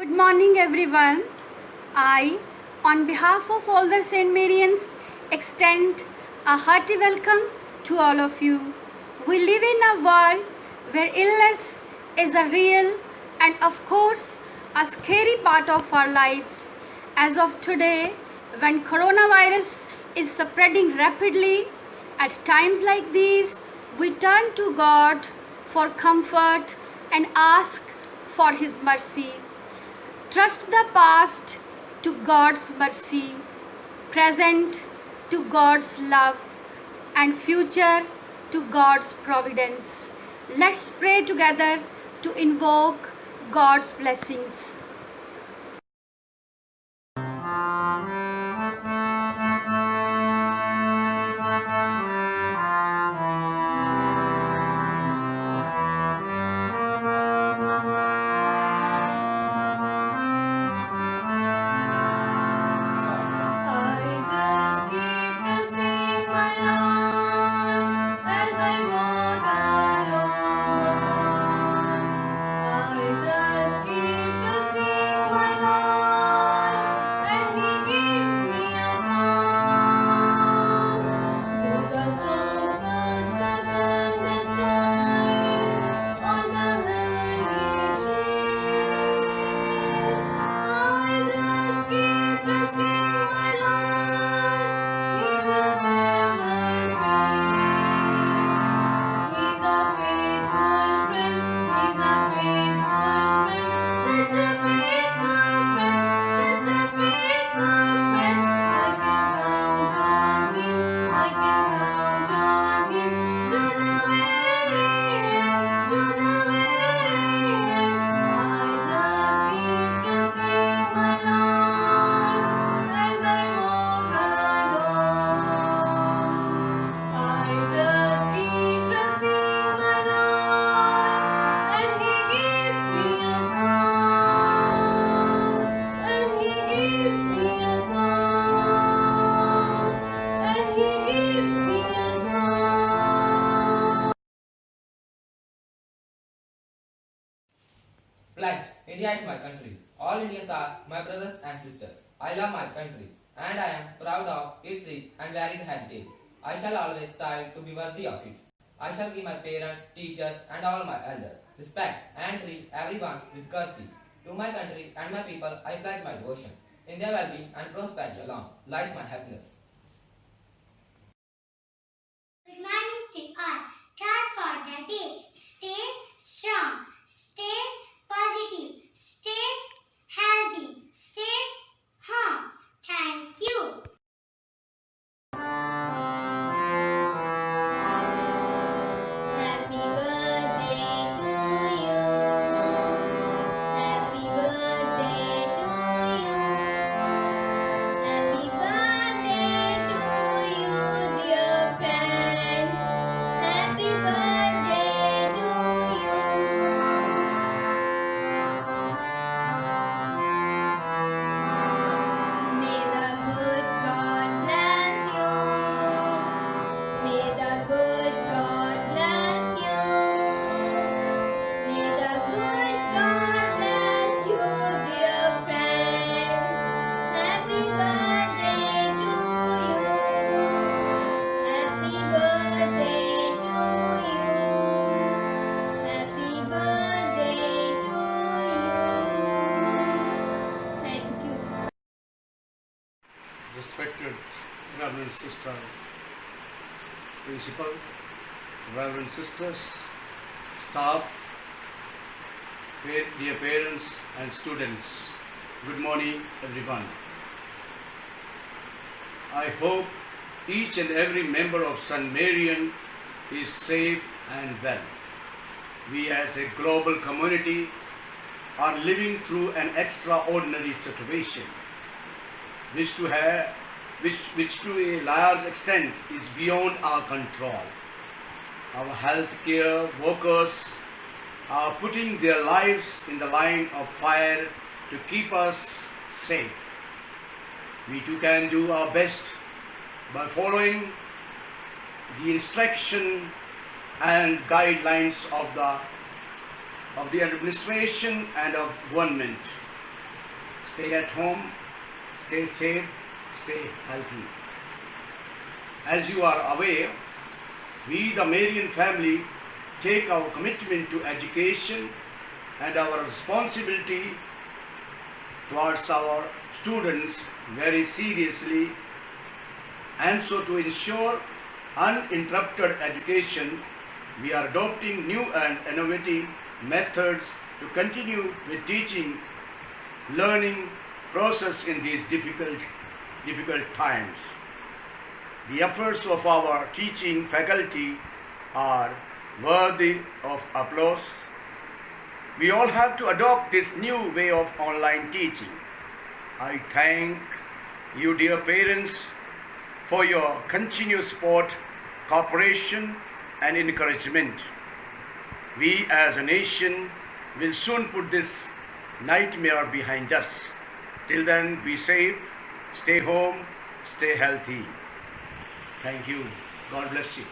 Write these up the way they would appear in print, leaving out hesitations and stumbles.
Good morning, everyone. I, on behalf of all the St. Marians, extend a hearty welcome to all of you. We live in a world where illness is a real and, of course, a scary part of our lives. As of today, when coronavirus is spreading rapidly, at times like these, we turn to God for comfort and ask for His mercy. Trust the past to God's mercy, present to God's love, and future to God's providence. Let's pray together to invoke God's blessings. I just keep trusting my Lord as I walk alone. I just keep trusting my Lord, and He gives me a song. Though the storms got stuck in the sky, on the heavenly trees, I just keep trusting my Lord. He will never fail. He's a faithful friend. He's a faithful friend. Such a faithful friend. Such a faithful friend. I can count on him. I can count on him to the very end. To the very end. I just keep trusting my Lord as I walk alone. I just keep trusting my Lord, and He gives me a song, and He gives me a song, and He gives me a song. Pledge. India is my country. All Indians are my brothers and sisters. I love my country and I am proud of its rich and varied heritage. I shall always strive to be worthy of it. I shall give my parents, teachers and all my elders respect and treat everyone with courtesy. To my country and my people I pledge my devotion. In their well-being and prosperity alone lies my happiness. Good morning to all. Thought for the day. Stay strong. Stay positive. Stay healthy. Stay home. Thank you. Happy birthday to you. Happy birthday to you. Happy birthday to you, dear friends. Happy birthday to you. May the good God bless you. May the good God bless you. May the good God bless you, dear friends. Happy birthday to you. Happy birthday to you. Happy birthday to you. Thank you. Respected Reverend Sister Principal, Reverend Sisters, staff, dear parents and students, good morning everyone. I hope each and every member of St. Marian is safe and well. We as a global community are living through an extraordinary situation which to a large extent is beyond our control. Our healthcare workers are putting their lives in the line of fire to keep us safe. We too can do our best by following the instruction and guidelines of the administration and of government. stay at home, stay safe, stay healthy. As you are aware, we, the Marian family, take our commitment to education and our responsibility towards our students very seriously, and so to ensure uninterrupted education, we are adopting new and innovative methods to continue with teaching, learning process in these difficult times. The efforts of our teaching faculty are worthy of applause. We all have to adopt this new way of online teaching. I thank you, dear parents, for your continuous support, cooperation, and encouragement. We as a nation will soon put this nightmare behind us. Till then, be safe, stay home, stay healthy. Thank you. God bless you.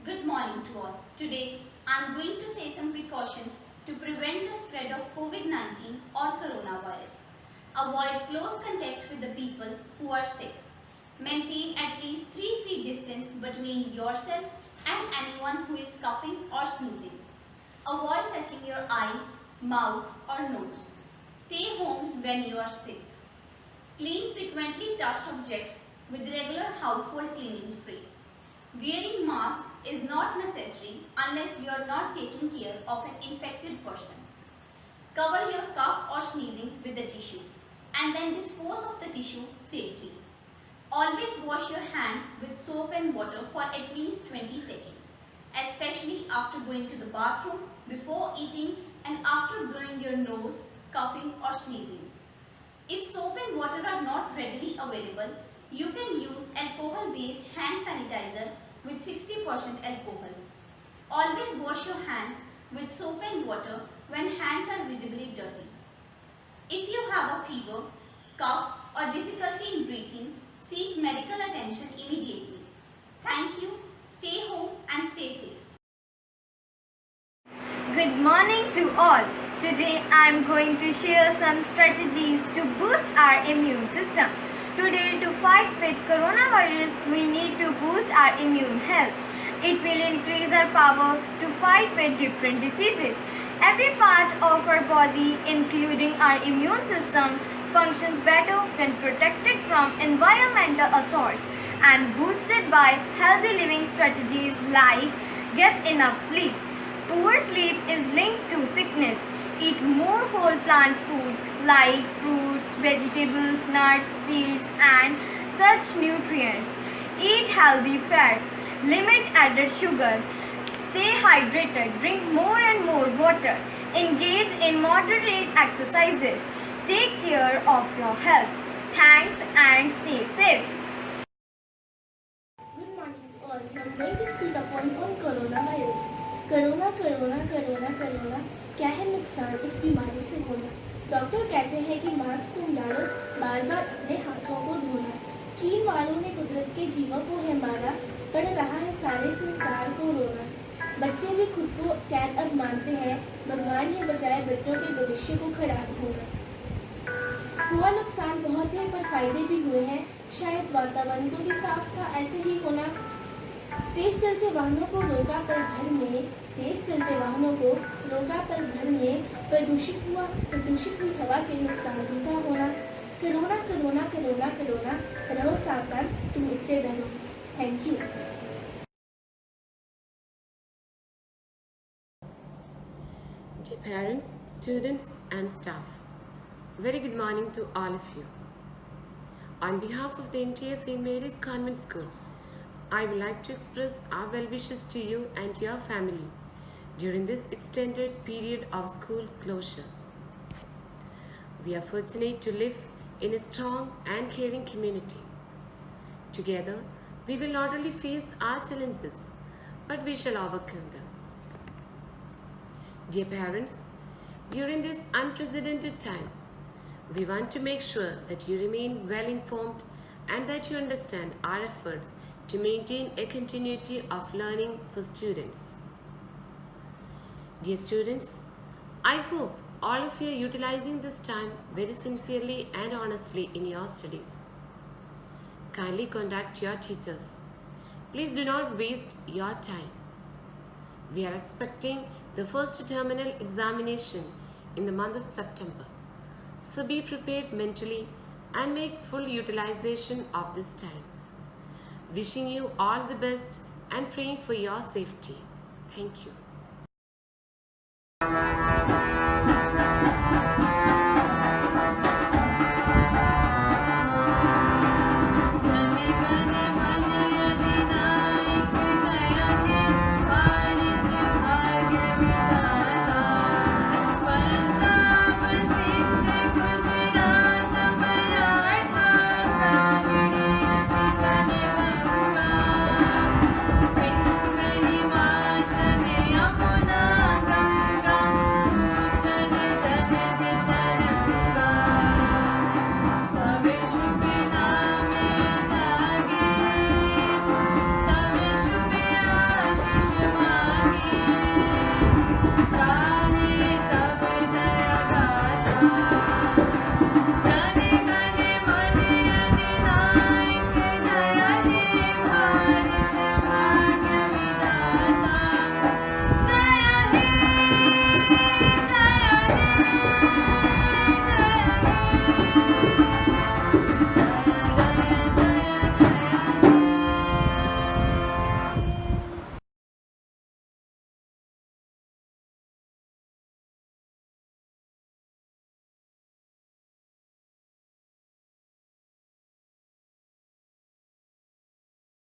Good morning to all. Today, I am going to say some precautions to prevent the spread of COVID-19 or coronavirus. Avoid close contact with the people who are sick. Maintain at least 3 feet distance between yourself and anyone who is coughing or sneezing. Avoid touching your eyes, mouth or nose. Stay home when you are sick. Clean frequently touched objects with regular household cleaning spray. Wearing mask is not necessary unless you are not taking care of an infected person. Cover your cough or sneezing with a tissue and then dispose of the tissue safely. Always wash your hands with soap and water for at least 20 seconds, especially after going to the bathroom, before eating and after blowing your nose, coughing or sneezing. If soap and water are not readily available, you can use alcohol-based hand sanitizer with 60% alcohol. Always wash your hands with soap and water when hands are visibly dirty. If you have a fever, cough or difficulty in breathing, seek medical attention immediately. Thank you, stay home and stay safe. Good morning to all. Today I am going to share some strategies to boost our immune system. Today, to fight with coronavirus, we need to boost our immune health. It will increase our power to fight with different diseases. Every part of our body, including our immune system, functions better when protected from environmental assaults and boosted by healthy living strategies like get enough sleep. Poor sleep is linked to sickness. Eat more whole plant foods like fruits, vegetables, nuts, seeds and such nutrients. Eat healthy fats. Limit added sugar. Stay hydrated. Drink more and more water. Engage in moderate exercises. Take care of your health. Thanks and stay safe. Good morning to all. I'm going to speak upon coronavirus. Corona क्या है नुकसान इस बीमारी से होना। Doctor कहते हैं कि मास्क तुम डालो, बार बार अपने हाथों को धोना। चीन वालों ने कुदरत के जीवों को है मारा, पड़ रहा है सारे संसार को रोना। बच्चे भी खुद को कैद अब मानते हैं, भगवान ही बचाए बच्चों के भविष्य को खराब होना। हुआ नुकसान बहुत है पर फायदे भी हुए हैं, शायद वातावरण को भी साफ था ऐसे ही होना। तेज चलते वाहनों को रोका पल भर में, तेज चलते वाहनों को रोका पल भर में, प्रदूषित हुई हवा से नुकसान भी था होना। कोरोना रहो सावधान, तुम इससे डरो। Thank you. Dear parents, students and staff, very good morning to all of you. On behalf of the entire St. Mary's Convent School, I would like to express our well wishes to you and your family during this extended period of school closure. We are fortunate to live in a strong and caring community. Together, we will not only face our challenges, but we shall overcome them. Dear parents, during this unprecedented time, we want to make sure that you remain well informed and that you understand our efforts to maintain a continuity of learning for students. Dear students, I hope all of you are utilizing this time very sincerely and honestly in your studies. Kindly contact your teachers. Please do not waste your time. We are expecting the first terminal examination in the month of September. So be prepared mentally and make full utilization of this time. Wishing you all the best and praying for your safety. Thank you.